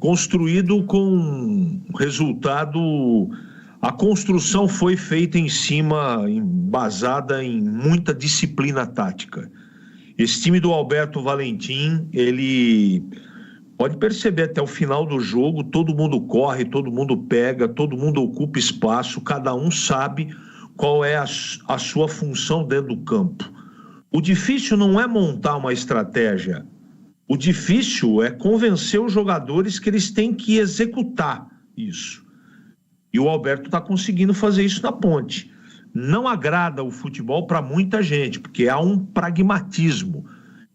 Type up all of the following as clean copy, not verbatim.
construído com resultado. A construção foi feita embasada em muita disciplina tática. Esse time do Alberto Valentim, ele pode perceber até o final do jogo, todo mundo corre, todo mundo pega, todo mundo ocupa espaço, cada um sabe qual é a sua função dentro do campo. O difícil não é montar uma estratégia, o difícil é convencer os jogadores que eles têm que executar isso. E o Alberto está conseguindo fazer isso na Ponte. Não agrada o futebol para muita gente, porque há um pragmatismo,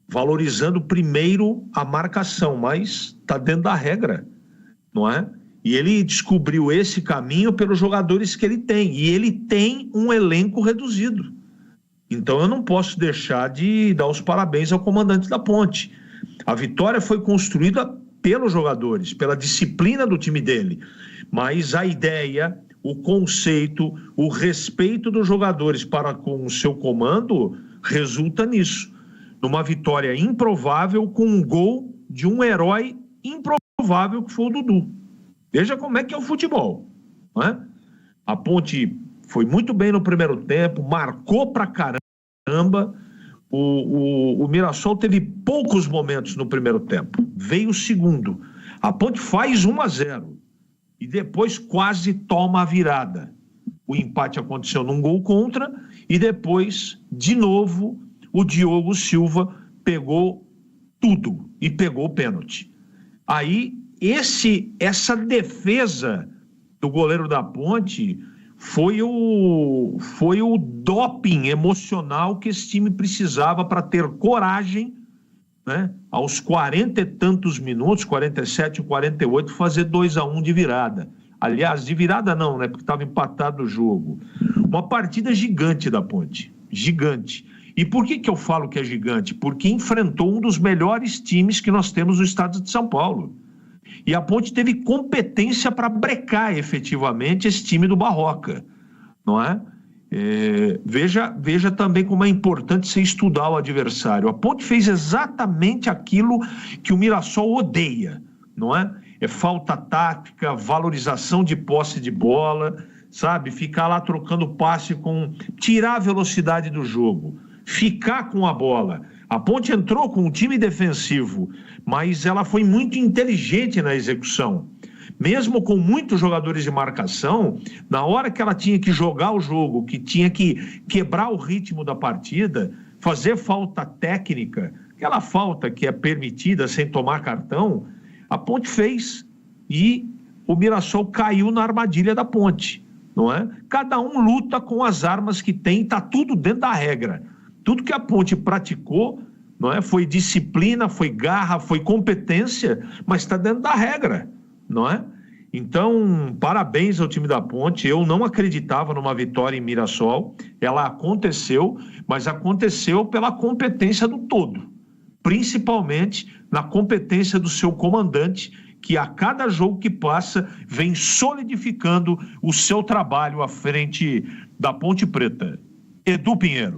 valorizando primeiro a marcação, mas está dentro da regra, não é? E ele descobriu esse caminho pelos jogadores que ele tem, e ele tem um elenco reduzido. Então eu não posso deixar de dar os parabéns ao comandante da Ponte. A vitória foi construída pelos jogadores, pela disciplina do time dele, mas a ideia, o conceito, o respeito dos jogadores para com o seu comando resulta nisso, numa vitória improvável com um gol de um herói improvável que foi o Dudu. Veja como é que é o futebol, não é? A Ponte foi muito bem no primeiro tempo, marcou pra caramba. O Mirassol teve poucos momentos no primeiro tempo, veio o segundo. A Ponte faz 1-0 e depois quase toma a virada. O empate aconteceu num gol contra e depois, de novo, o Diogo Silva pegou tudo e pegou o pênalti. Aí, essa defesa do goleiro da Ponte foi o doping emocional que esse time precisava para ter coragem, né, aos 40 e tantos minutos, 47 e 48, fazer 2-1 de virada. Aliás, de virada não, né, porque estava empatado o jogo. Uma partida gigante da Ponte, gigante. E por que eu falo que é gigante? Porque enfrentou um dos melhores times que nós temos no estado de São Paulo. E a Ponte teve competência para brecar efetivamente esse time do Barroca, não é? Veja também como é importante você estudar o adversário. A Ponte fez exatamente aquilo que o Mirassol odeia, não é? É falta tática, valorização de posse de bola, sabe? Ficar lá trocando passe tirar a velocidade do jogo, ficar com a bola. A Ponte entrou com um time defensivo, mas ela foi muito inteligente na execução. Mesmo com muitos jogadores de marcação, na hora que ela tinha que jogar o jogo, que tinha que quebrar o ritmo da partida, fazer falta técnica, aquela falta que é permitida sem tomar cartão, a Ponte fez e o Mirassol caiu na armadilha da Ponte, não é? Cada um luta com as armas que tem, está tudo dentro da regra. Tudo que a Ponte praticou, não é? Foi disciplina, foi garra, foi competência, mas está dentro da regra, não é? Então, parabéns ao time da Ponte. Eu não acreditava numa vitória em Mirassol. Ela aconteceu, mas aconteceu pela competência do todo, principalmente na competência do seu comandante, que a cada jogo que passa vem solidificando o seu trabalho à frente da Ponte Preta. Edu Pinheiro.